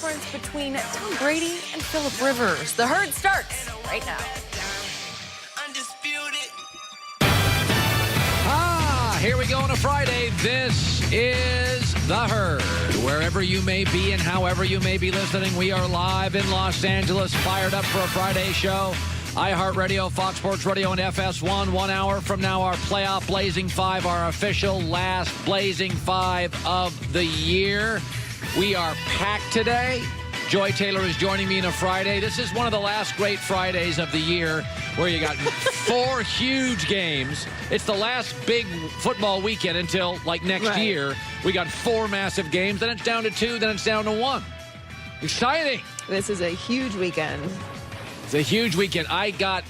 difference between Tom Brady and Philip Rivers. The Herd starts right now. Here we go on a Friday. This is The Herd. Wherever you may be and however you may be listening, we are live in Los Angeles, fired up for a Friday show. iHeartRadio, Fox Sports Radio, and FS1. 1 hour from now, our playoff Blazing Five, our official last Blazing Five of the year. We are packed today. Joy Taylor is joining me on a Friday. This is one of the last great Fridays of the year where you got 4 huge games. It's the last big football weekend until, like, next year. We got 4 massive games. Then it's down to 2. Then it's down to 1. Exciting. This is a huge weekend. It's a huge weekend. I got,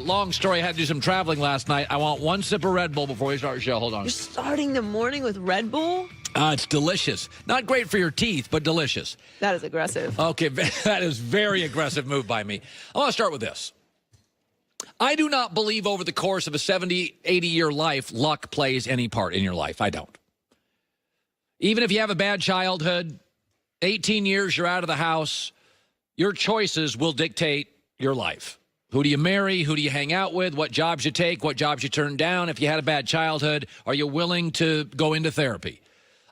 long story, I had to do some traveling last night. I want 1 sip of Red Bull before we start the show. Hold on. You're starting the morning with Red Bull? It's delicious. Not great for your teeth, but delicious. That is aggressive. Okay, that is very aggressive move by me. I want to start with this. I do not believe over the course of a 70, 80-year life, luck plays any part in your life. I don't. Even if you have a bad childhood, 18 years you're out of the house, your choices will dictate your life. Who do you marry? Who do you hang out with? What jobs you take? What jobs you turn down? If you had a bad childhood, are you willing to go into therapy?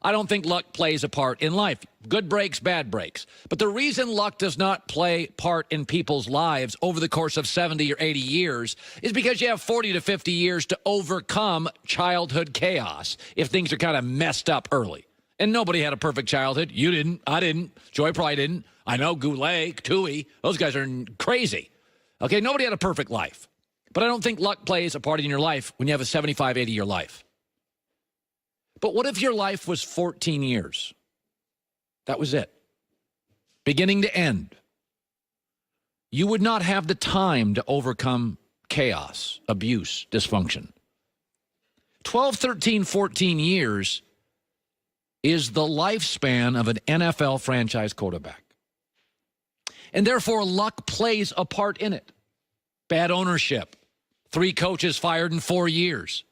I don't think luck plays a part in life. Good breaks, bad breaks. But the reason luck does not play part in people's lives over the course of 70 or 80 years is because you have 40 to 50 years to overcome childhood chaos if things are kind of messed up early. And nobody had a perfect childhood. You didn't. I didn't. Joy probably didn't. I know Goulet, Tui. Those guys are crazy. Okay, nobody had a perfect life. But I don't think luck plays a part in your life when you have a 75, 80-year life. But what if your life was 14 years? That was it. Beginning to end. You would not have the time to overcome chaos, abuse, dysfunction. 12, 13, 14 years is the lifespan of an NFL franchise quarterback. And therefore, luck plays a part in it. Bad ownership. 3 coaches fired in 4 years.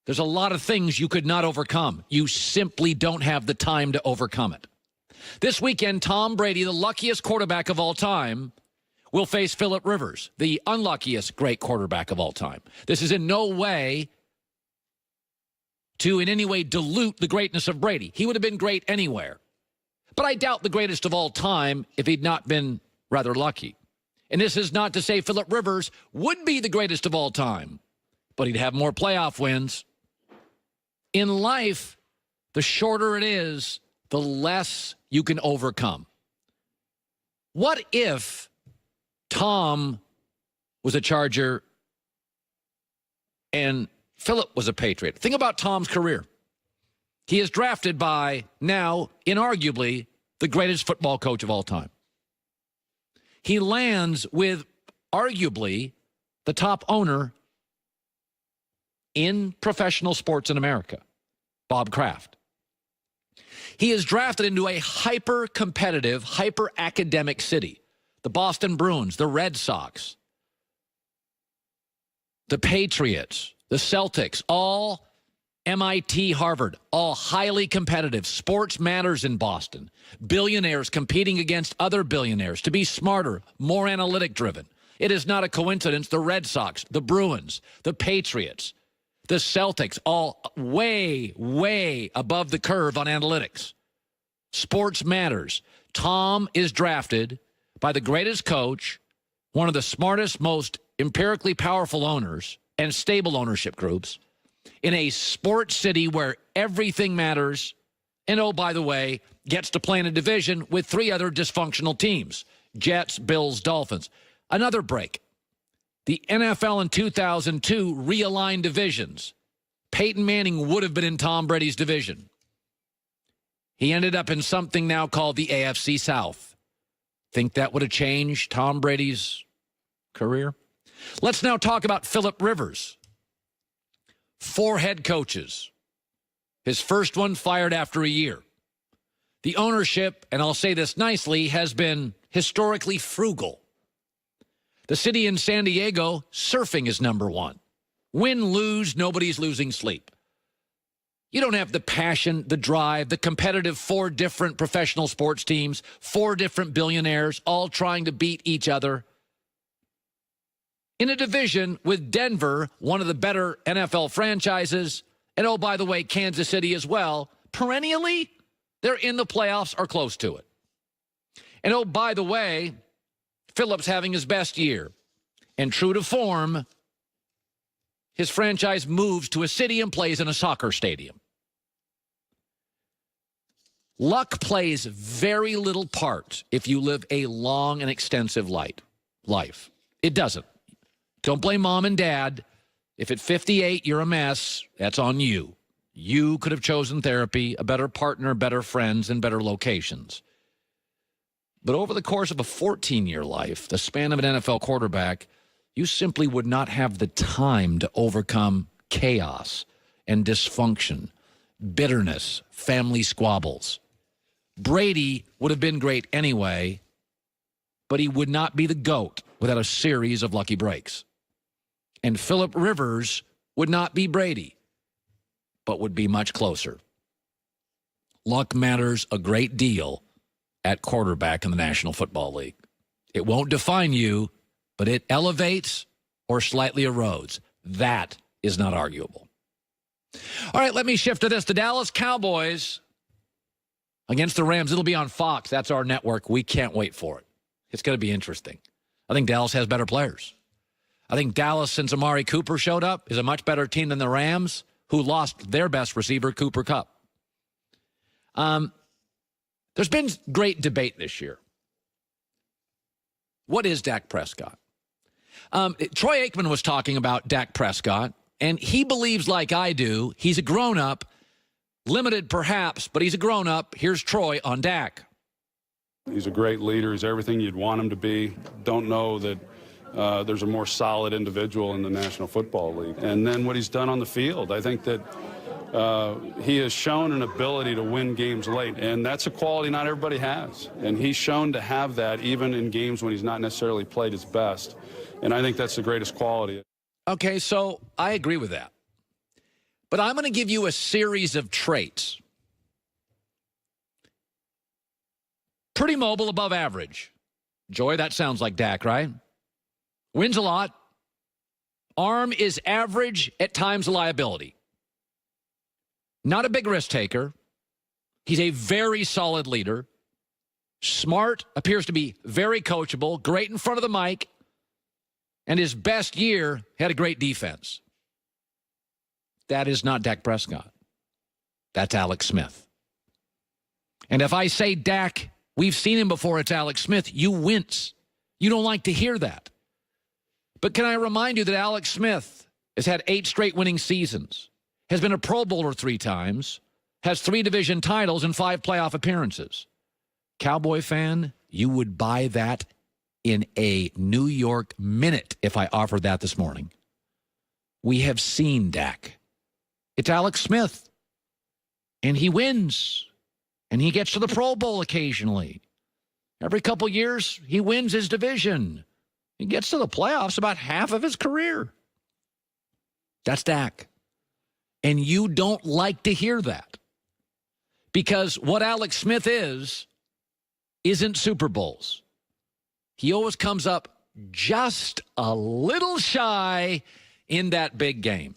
There's a lot of things you could not overcome. You simply don't have the time to overcome it. This weekend, Tom Brady, the luckiest quarterback of all time, will face Philip Rivers, the unluckiest great quarterback of all time. This is in no way to in any way dilute the greatness of Brady. He would have been great anywhere. But I doubt the greatest of all time if he'd not been rather lucky. And this is not to say Philip Rivers would be the greatest of all time, but he'd have more playoff wins. In life, the shorter it is, the less you can overcome. What if Tom was a Charger and Philip was a Patriot? Think about Tom's career. He is drafted by now, inarguably, the greatest football coach of all time. He lands with arguably the top owner in professional sports in America, Bob Kraft. He is drafted into a hyper-competitive, hyper-academic city. The Boston Bruins, the Red Sox, the Patriots, the Celtics, all MIT, Harvard, all highly competitive. Sports matters in Boston. Billionaires competing against other billionaires to be smarter, more analytic-driven. It is not a coincidence the Red Sox, the Bruins, the Patriots, the Celtics, all way, way above the curve on analytics. Sports matters. Tom is drafted by the greatest coach, one of the smartest, most empirically powerful owners and stable ownership groups in a sports city where everything matters. And, oh, by the way, gets to play in a division with 3 other dysfunctional teams, Jets, Bills, Dolphins. Another break. The NFL in 2002 realigned divisions. Peyton Manning would have been in Tom Brady's division. He ended up in something now called the AFC South. Think that would have changed Tom Brady's career? Let's now talk about Philip Rivers. 4 head coaches. His first one fired after a year. The ownership, and I'll say this nicely, has been historically frugal. The city in San Diego, surfing is number 1. Win, lose, nobody's losing sleep. You don't have the passion, the drive, the competitive 4 different professional sports teams, 4 different billionaires, all trying to beat each other. In a division with Denver, one of the better NFL franchises, and oh, by the way, Kansas City as well, perennially, they're in the playoffs or close to it. And oh, by the way, Phillips having his best year. And true to form, his franchise moves to a city and plays in a soccer stadium. Luck plays very little part if you live a long and extensive life. It doesn't. Don't blame mom and dad. If at 58 you're a mess, that's on you. You could have chosen therapy, a better partner, better friends, and better locations. But over the course of a 14-year life, the span of an NFL quarterback, you simply would not have the time to overcome chaos and dysfunction, bitterness, family squabbles. Brady would have been great anyway, but he would not be the GOAT without a series of lucky breaks. And Phillip Rivers would not be Brady, but would be much closer. Luck matters a great deal at quarterback in the National Football League. It won't define you, but it elevates or slightly erodes. That is not arguable. All right, let me shift to this. The Dallas Cowboys against the Rams. It'll be on Fox. That's our network. We can't wait for it. It's going to be interesting. I think Dallas has better players. I think Dallas, since Amari Cooper showed up, is a much better team than the Rams, who lost their best receiver, Cooper Kupp. There's been great debate this year. What is Dak Prescott? Troy Aikman was talking about Dak Prescott, and he believes, like I do, he's a grown-up, limited perhaps, but he's a grown-up. Here's Troy on Dak. He's a great leader. He's everything you'd want him to be. Don't know that there's a more solid individual in the National Football League. And then what he's done on the field, I think that he has shown an ability to win games late, and that's a quality not everybody has. And he's shown to have that even in games when he's not necessarily played his best. And I think that's the greatest quality. Okay, so I agree with that. But I'm going to give you a series of traits. Pretty mobile, above average. Joy, that sounds like Dak, right? Wins a lot. Arm is average, at times a liability. Not a big risk taker. He's a very solid leader. Smart, appears to be very coachable, great in front of the mic, and his best year had a great defense. That is not Dak Prescott. That's Alex Smith. And if I say Dak, we've seen him before, it's Alex Smith, you wince. You don't like to hear that. But can I remind you that Alex Smith has had 8 straight winning seasons, has been a Pro Bowler 3 times, has 3 division titles and 5 playoff appearances. Cowboy fan, you would buy that in a New York minute if I offered that this morning. We have seen Dak. It's Alex Smith. And he wins. And he gets to the Pro Bowl occasionally. Every couple years, he wins his division. He gets to the playoffs about half of his career. That's Dak. And you don't like to hear that. Because what Alex Smith isn't Super Bowls. He always comes up just a little shy in that big game.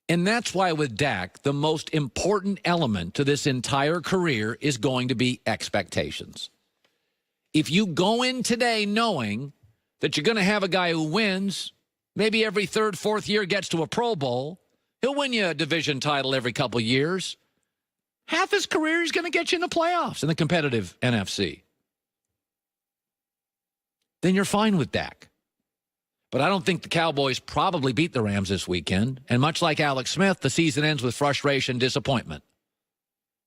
And that's why with Dak, the most important element to this entire career is going to be expectations. If you go in today knowing that you're going to have a guy who wins, maybe every 3rd, 4th year gets to a Pro Bowl, he'll win you a division title every couple years. Half his career he's going to get you in the playoffs in the competitive NFC. Then you're fine with Dak. But I don't think the Cowboys probably beat the Rams this weekend. And much like Alex Smith, the season ends with frustration, disappointment.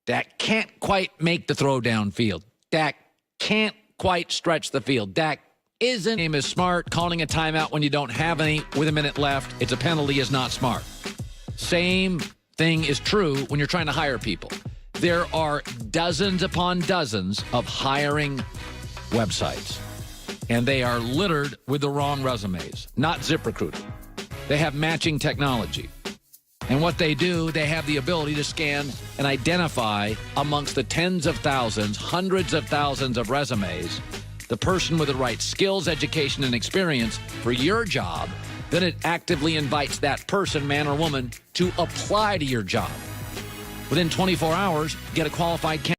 Dak can't quite make the throw downfield. Dak can't quite stretch the field. Dak isn't. Game is smart. Calling a timeout when you don't have any with a minute left, it's a penalty, is not smart. Same thing is true when you're trying to hire people. There are dozens upon dozens of hiring websites. And they are littered with the wrong resumes, not ZipRecruiter. They have matching technology. And what they do, they have the ability to scan and identify amongst the tens of thousands, hundreds of thousands of resumes, the person with the right skills, education, and experience for your job. Then it actively invites that person, man or woman, to apply to your job. Within 24 hours, get a qualified candidate.